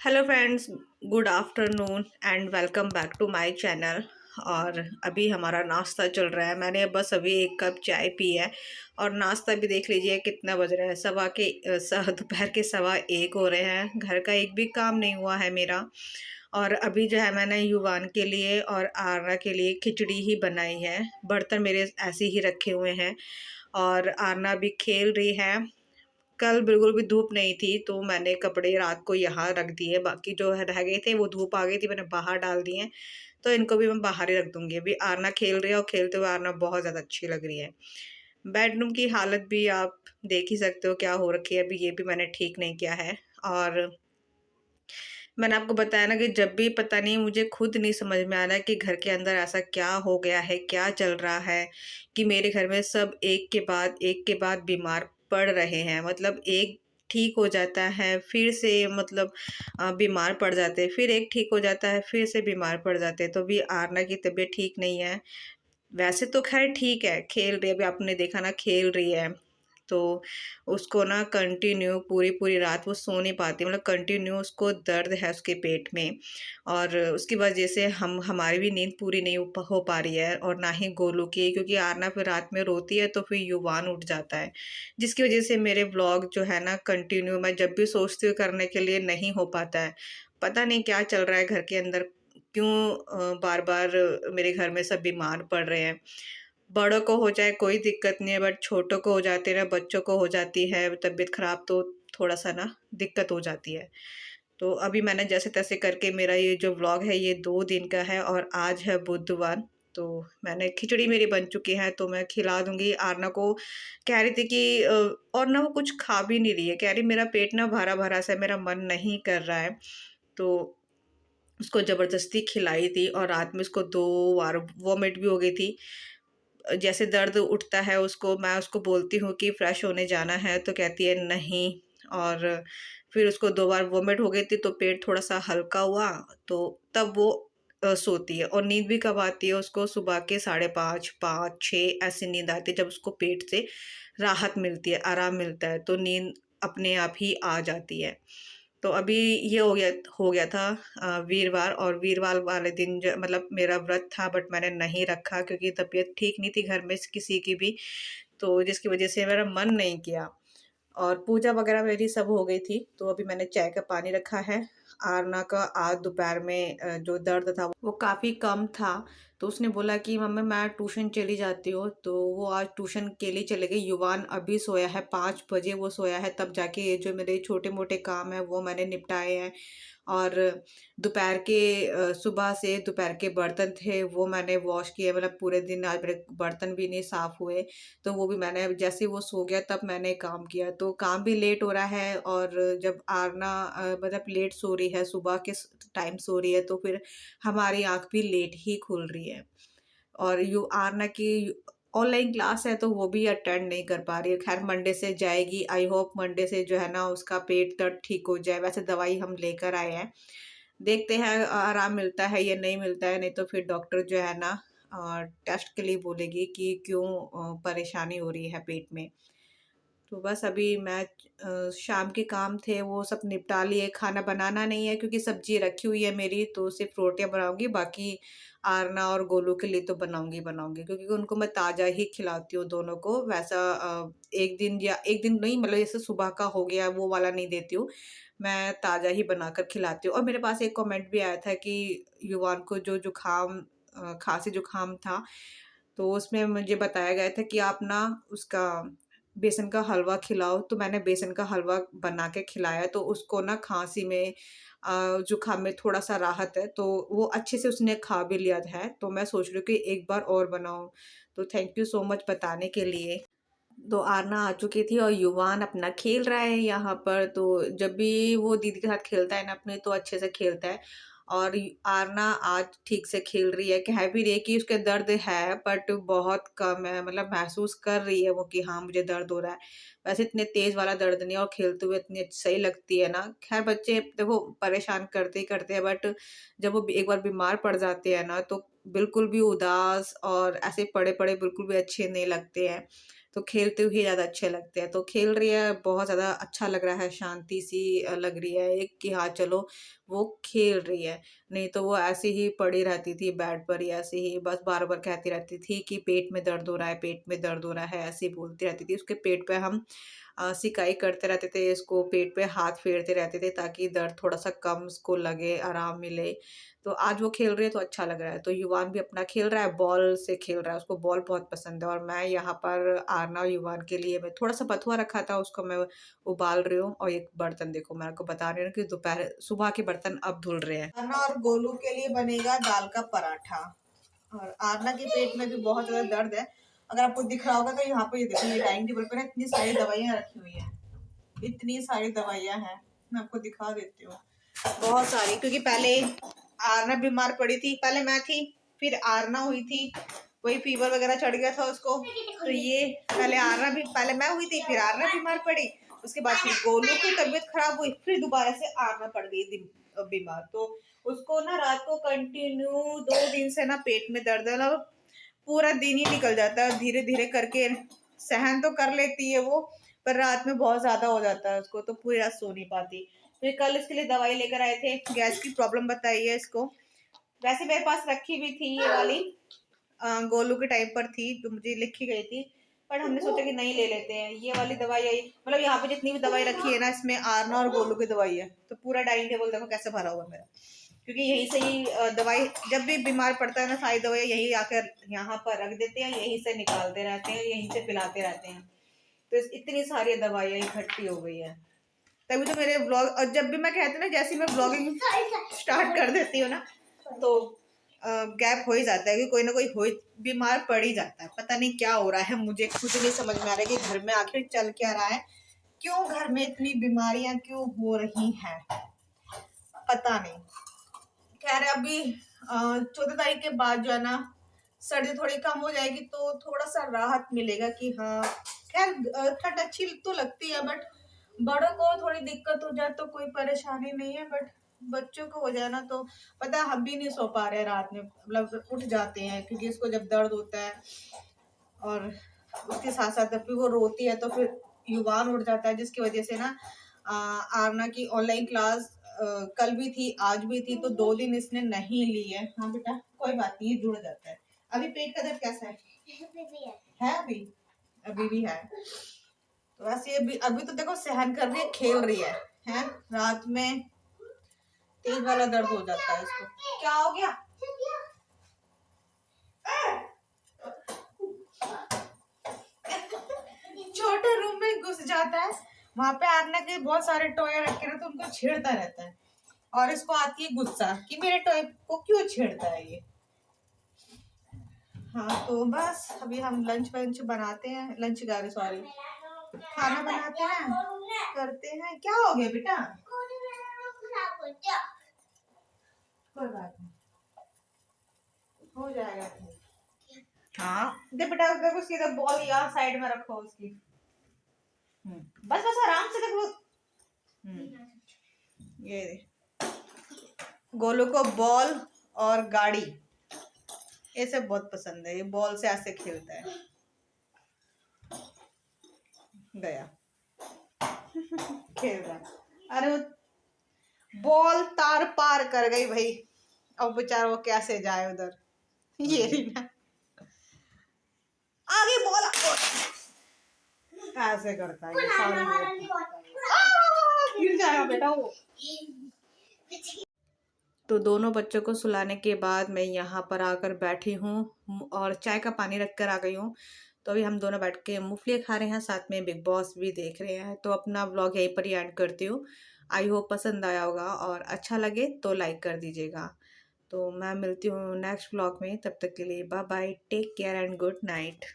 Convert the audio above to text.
Hello friends, good afternoon and welcome back to my channel. और अभी हमारा नाश्ता चल रहा है। मैंने बस अभी एक कप चाय पी है और नाश्ता भी देख लीजिए कितना बज रहा है। दोपहर के 1:15 हो रहे हैं। घर का एक भी काम नहीं हुआ है मेरा। और अभी जो है मैंने युवान के लिए और आरना के लिए खिचड़ी ही बनाई है। बर्तन मेरे ऐसे ही रखे हुए हैं और आरना भी खेल रही है। कल बिल्कुल भी धूप नहीं थी तो मैंने कपड़े रात को यहाँ रख दिए। बाकी जो है रह गए थे वो धूप आ गई थी, मैंने बाहर डाल दिए। तो इनको भी मैं बाहर ही रख दूंगी। अभी आरना खेल रही है और खेलते हुए आरना बहुत ज़्यादा अच्छी लग रही है। बेडरूम की हालत भी आप देख ही सकते हो क्या हो रखी है। अभी ये भी मैंने ठीक नहीं किया है। और मैंने आपको बताया ना कि जब भी पता नहीं, मुझे खुद नहीं समझ में आ रहा है कि घर के अंदर ऐसा क्या हो गया है, क्या चल रहा है कि मेरे घर में सब एक के बाद बीमार पड़ रहे हैं। मतलब एक ठीक हो जाता है फिर से मतलब बीमार पड़ जाते हैं, फिर एक ठीक हो जाता है फिर से बीमार पड़ जाते हैं। तो अभी आरना की तबीयत ठीक नहीं है। वैसे तो खैर ठीक है, खेल रही है। अभी आपने देखा ना, खेल रही है। तो उसको ना कंटिन्यू पूरी पूरी रात वो सो नहीं पाती। मतलब कंटिन्यू उसको दर्द है उसके पेट में। और उसकी वजह से हमारी भी नींद पूरी नहीं हो पा रही है और ना ही गोलू की, क्योंकि आरना फिर रात में रोती है तो फिर युवान उठ जाता है। जिसकी वजह से मेरे व्लॉग जो है ना कंटिन्यू मैं जब भी सोचती हूँ करने के लिए नहीं हो पाता है। पता नहीं क्या चल रहा है घर के अंदर, क्यों बार बार मेरे घर में सब बीमार पड़ रहे हैं। बड़ों को हो जाए कोई दिक्कत नहीं है, बट छोटों को हो जाती है ना, बच्चों को हो जाती है तबीयत खराब तो थोड़ा सा ना दिक्कत हो जाती है। तो अभी मैंने जैसे तैसे करके मेरा ये जो व्लॉग है ये 2 दिन का है और आज है बुधवार। तो मैंने खिचड़ी मेरी बन चुकी है तो मैं खिला दूंगी आरना को। कह रही थी कि और ना वो कुछ खा भी नहीं रही है, कह रही मेरा पेट ना भरा भरा सा है, मेरा मन नहीं कर रहा है। तो उसको ज़बरदस्ती खिलाई थी और रात में उसको 2 बार वॉमिट भी हो गई थी। जैसे दर्द उठता है उसको, मैं उसको बोलती हूँ कि फ्रेश होने जाना है तो कहती है नहीं। और फिर उसको 2 बार वॉमिट हो गई थी तो पेट थोड़ा-सा हल्का हुआ तो तब वो सोती है। और नींद भी कब आती है उसको, सुबह के 5:30, 5, 6 ऐसे नींद आती है जब उसको पेट से राहत मिलती है, आराम मिलता है तो नींद अपने आप ही आ जाती है। तो अभी ये हो गया था वीरवार। और वीरवार वाले दिन जो मतलब मेरा व्रत था बट मैंने नहीं रखा क्योंकि तबीयत ठीक नहीं थी घर में किसी की भी। तो जिसकी वजह से मेरा मन नहीं किया। और पूजा वगैरह मेरी सब हो गई थी तो अभी मैंने चाय का पानी रखा है। आरना का आज दोपहर में जो दर्द था वो काफ़ी कम था। तो उसने बोला कि मम्मी मैं ट्यूशन चली जाती हूँ, तो वो आज ट्यूशन के लिए चले गई। युवान अभी सोया है, 5 बजे वो सोया है तब जाके ये जो मेरे छोटे मोटे काम है वो मैंने निपटाए हैं। और दोपहर के सुबह से दोपहर के बर्तन थे वो मैंने वॉश किए। मतलब पूरे दिन आज मेरे बर्तन भी नहीं साफ़ हुए तो वो भी मैंने जैसे ही वो सो गया तब मैंने काम किया। तो काम भी लेट हो रहा है और जब आरना मतलब लेट सो रही है, सुबह के टाइम सो रही है तो फिर हमारी आँख भी लेट ही खुल रही है। और यू आरना की ऑनलाइन क्लास है तो वो भी अटेंड नहीं कर पा रही है। खैर मंडे से जाएगी, आई होप मंडे से जो है ना उसका पेट दर्द ठीक हो जाए। वैसे दवाई हम लेकर आए हैं, देखते हैं आराम मिलता है या नहीं मिलता है। नहीं तो फिर डॉक्टर जो है ना टेस्ट के लिए बोलेगी कि क्यों परेशानी हो रही है पेट में। तो बस अभी मैं शाम के काम थे वो सब निपटा लिए। खाना बनाना नहीं है क्योंकि सब्जी रखी हुई है मेरी, तो सिर्फ रोटियां बनाऊंगी। बाकी आरना और गोलू के लिए तो बनाऊंगी बनाऊंगी क्योंकि उनको मैं ताज़ा ही खिलाती हूँ दोनों को। वैसा एक दिन या एक दिन नहीं, मतलब जैसे सुबह का हो गया वो वाला नहीं देती हूँ। मैं ताज़ा ही बनाकर खिलाती हूँ। और मेरे पास एक कमेंट भी आया था कि युवान को जो जुकाम खांसी जुकाम था तो उसमें मुझे बताया गया था कि आप ना उसका बेसन का हलवा खिलाओ। तो मैंने बेसन का हलवा बना के खिलाया तो उसको ना खाँसी में जुकाम में थोड़ा-सा राहत है, तो वो अच्छे से उसने खा भी लिया है। तो मैं सोच रही हूँ कि एक बार और बनाऊँ। तो थैंक यू सो मच बताने के लिए। तो आरना आ चुकी थी और युवान अपना खेल रहा है यहाँ पर। तो जब भी वो दीदी के साथ खेलता है ना अपने तो अच्छे से खेलता है। और आरना आज ठीक से खेल रही है, कह भी रही है कि उसके दर्द है बट बहुत कम है। मतलब महसूस कर रही है वो कि हाँ मुझे दर्द हो रहा है। वैसे इतने तेज वाला दर्द नहीं है और खेलते हुए इतनी सही लगती है ना। खैर बच्चे देखो परेशान करते ही करते हैं बट जब वो एक बार बीमार पड़ जाते हैं ना तो बिल्कुल भी उदास और ऐसे पड़े पड़े बिल्कुल भी अच्छे नहीं लगते हैं। तो खेलते हुए ज़्यादा अच्छे लगते हैं। तो खेल रही है, बहुत ज़्यादा अच्छा लग रहा है, शांति सी लग रही है एक कि हाँ चलो वो खेल रही है। नहीं तो वो ऐसे ही पड़ी रहती थी बेड पर ही, ऐसे ही बस बार-बार कहती रहती थी कि पेट में दर्द हो रहा है, पेट में दर्द हो रहा है, ऐसे ही बोलती रहती थी। उसके पेट पे हम सिकाई करते रहते थे, इसको पेट पे हाथ फेरते रहते थे ताकि दर्द थोड़ा-सा कम उसको लगे, आराम मिले। तो आज वो खेल रही है तो अच्छा लग रहा है। तो युवान भी अपना खेल रहा है, बॉल से खेल रहा है, उसको बॉल बहुत पसंद है। और मैं यहाँ पर आरना और युवान के लिए मैं थोड़ा-सा बथुआ रखा था, उसको मैं उबाल रही हूँ। और एक बर्तन देखो, मैं आपको बता रही हूँ कि दोपहर सुबह के बर्तन अब धुल रहे हैं। आरना और गोलू के लिए बनेगा दाल का पराठा। और आरना के पेट में भी बहुत ज़्यादा दर्द है। अगर आपको दिख रहा होगा तो यहाँ पे ये देखो, ये डाइनिंग टेबल पे ना इतनी सारी दवाइयाँ रखी हुई हैं, इतनी सारी दवाइयाँ हैं, मैं आपको दिखा देती हूँ। बहुत सारी, क्योंकि पहले आरना बीमार पड़ी थी, पहले मैं थी, फिर आरना हुई थी, वही फीवर वगैरह चढ़ गया था उसको। तो ये पहले मैं हुई थी, फिर आरना बीमार पड़ी, उसके बाद फिर गोलू की तबीयत खराब हुई, फिर दोबारा से आरना पड़ गई बीमार। तो उसको ना रात को कंटिन्यू 2 दिन से ना पेट में दर्द है, मतलब पूरा दिन ही निकल जाता है, धीरे धीरे करके सहन तो कर लेती है वो, पर रात में बहुत ज्यादा हो जाता है उसको, तो पूरी रात सो नहीं पाती। फिर कल इसके लिए दवाई लेकर आए थे, गैस की प्रॉब्लम बताई है इसको। वैसे मेरे पास रखी भी थी ये वाली, गोलू के टाइम पर थी, जो मुझे लिखी गई थी, पर हमने सोचा कि नहीं ले लेते हैं ये वाली दवाई आई। मतलब यहाँ पे जितनी भी दवाई रखी है ना, इसमें आरना और गोलू की दवाई है। तो पूरा डाइनिंग टेबल देखो कैसे भरा हुआ मेरा, क्योंकि यहीं से ही दवाई, जब भी बीमार पड़ता है ना, सारी दवाई यही आकर यहाँ पर रख देते हैं, यहीं से निकालते रहते हैं, यहीं से पिलाते रहते हैं। तो इतनी सारी दवाइयाँ इकट्ठी हो गई है। तभी तो मेरे ब्लॉग, और जब भी मैं कहती हूँ ना, जैसे मैं ब्लॉगिंग स्टार्ट कर देती हूँ ना, तो गैप हो ही जाता है कि कोई ना कोई हो बीमार पड़ ही जाता है। पता नहीं क्या हो रहा है, मुझे खुद नहीं समझ में आ रहा है कि घर में आखिर चल क्या रहा है, क्यों घर में इतनी बीमारियां क्यों हो रही हैं, पता नहीं। खैर अभी 14 तारीख के बाद जो है ना, सर्दी थोड़ी कम हो जाएगी तो थोड़ा सा राहत मिलेगा कि हाँ, खैर ठंड अच्छी तो लगती है, बट बड़ों को थोड़ी दिक्कत हो जाए तो कोई परेशानी नहीं है, बट बच्चों को हो जाए ना तो पता है, हम भी नहीं सो पा रहे रात में, मतलब उठ जाते हैं क्योंकि इसको जब दर्द होता है, और उसके साथ साथ जब फिर वो रोती है तो फिर युवान उठ जाता है, जिसकी वजह से ना आरना की ऑनलाइन क्लास कल भी थी, आज भी थी, तो 2 दिन इसने नहीं ली है। हाँ बेटा कोई बात नहीं, जुड़ जाता है। अभी पेट का दर्द कैसा है अभी भी है। तो वैसे अभी तो देखो सहन कर रही है, खेल रही है? रात में तेज वाला दर्द हो जाता है इसको। क्या हो गया? छोटे रूम में घुस जाता है, वहां पे आरना के बहुत सारे टॉय रखे ना, तो उनको छेड़ता रहता है, और इसको आती है गुस्सा कि मेरे टॉय को क्यों छेड़ता है ये। हाँ तो बस अभी हम लंच बनाते हैं, लंच गारे सॉरी, खाना बनाते हैं, करते हैं। क्या हो गया बेटा? कोई बात नहीं, हो जाएगा। हाँ दे बेटा, देखो उसकी बॉल यहाँ साइड में रखो उसकी। बस बस आराम से देखो। ये गोलू को बॉल और गाड़ी ये सब बहुत पसंद है, ये बॉल से ऐसे खेलता है। गया खेल रहा, अरे बॉल तार पार कर गई भाई, अब बेचारा वो कैसे जाए उधर। ये ना आगे बॉल ऐसे करता है, गिर जाएगा बेटा वो। तो दोनों बच्चों को सुलाने के बाद मैं यहाँ पर आकर बैठी हूँ और चाय का पानी रख कर आ गई हूँ। तो अभी हम दोनों बैठ के मूंगफली खा रहे हैं, साथ में बिग बॉस भी देख रहे हैं। तो अपना व्लॉग यहीं पर ही एंड करती हूँ। आई होप पसंद आया होगा, और अच्छा लगे तो लाइक कर दीजिएगा। तो मैं मिलती हूँ नेक्स्ट व्लॉग में, तब तक के लिए bye bye, take care and good night.